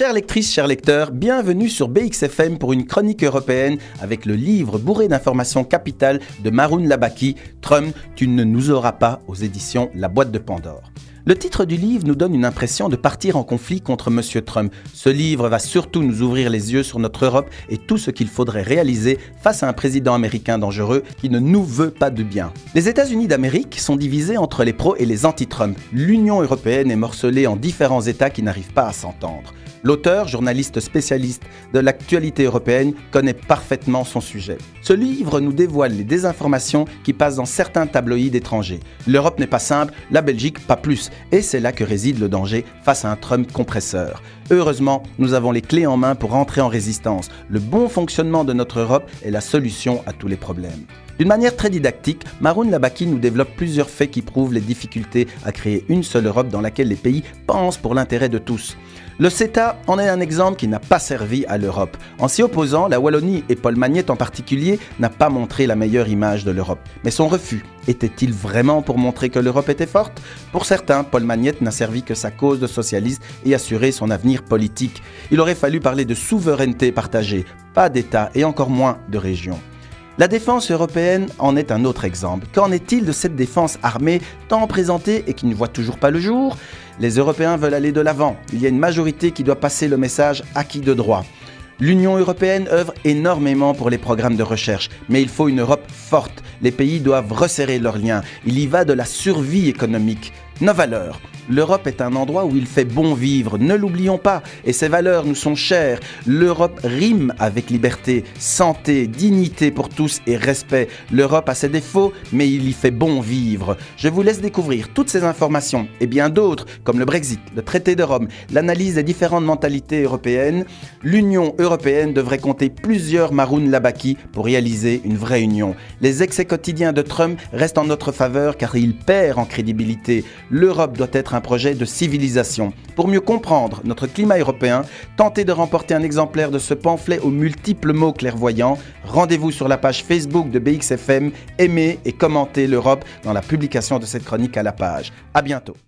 Chères lectrices, chers lecteurs, bienvenue sur BXFM pour une chronique européenne avec le livre bourré d'informations capitales de Maroun Labaki, Trump, tu ne nous auras pas, aux éditions La Boîte de Pandore. Le titre du livre nous donne une impression de partir en conflit contre M. Trump. Ce livre va surtout nous ouvrir les yeux sur notre Europe et tout ce qu'il faudrait réaliser face à un président américain dangereux qui ne nous veut pas de bien. Les États-Unis d'Amérique sont divisés entre les pros et les anti-Trump. L'Union européenne est morcelée en différents États qui n'arrivent pas à s'entendre. L'auteur, journaliste spécialiste de l'actualité européenne, connaît parfaitement son sujet. Ce livre nous dévoile les désinformations qui passent dans certains tabloïds étrangers. L'Europe n'est pas simple, la Belgique pas plus. Et c'est là que réside le danger face à un Trump compresseur. Heureusement, nous avons les clés en main pour entrer en résistance. Le bon fonctionnement de notre Europe est la solution à tous les problèmes. D'une manière très didactique, Maroun Labaki nous développe plusieurs faits qui prouvent les difficultés à créer une seule Europe dans laquelle les pays pensent pour l'intérêt de tous. Le CETA en est un exemple qui n'a pas servi à l'Europe. En s'y opposant, la Wallonie et Paul Magnette en particulier n'a pas montré la meilleure image de l'Europe. Mais son refus était-il vraiment pour montrer que l'Europe était forte ? Pour certains, Paul Magnette n'a servi que sa cause de socialiste et assurer son avenir politique. Il aurait fallu parler de souveraineté partagée, pas d'État et encore moins de région. La défense européenne en est un autre exemple. Qu'en est-il de cette défense armée tant présentée et qui ne voit toujours pas le jour ? Les Européens veulent aller de l'avant. Il y a une majorité qui doit passer le message acquis de droit. L'Union européenne œuvre énormément pour les programmes de recherche, mais il faut une Europe forte. Les pays doivent resserrer leurs liens. Il y va de la survie économique. Nos valeurs. L'Europe est un endroit où il fait bon vivre, ne l'oublions pas, et ces valeurs nous sont chères. L'Europe rime avec liberté, santé, dignité pour tous et respect. L'Europe a ses défauts, mais il y fait bon vivre. Je vous laisse découvrir toutes ces informations et bien d'autres, comme le Brexit, le traité de Rome, l'analyse des différentes mentalités européennes. L'Union européenne devrait compter plusieurs Maroun Labaki pour réaliser une vraie union. Les excès quotidiens de Trump restent en notre faveur car il perd en crédibilité. L'Europe doit être un projet de civilisation. Pour mieux comprendre notre climat européen, tentez de remporter un exemplaire de ce pamphlet aux multiples mots clairvoyants. Rendez-vous sur la page Facebook de BXFM, aimez et commentez l'Europe dans la publication de cette chronique à la page. À bientôt.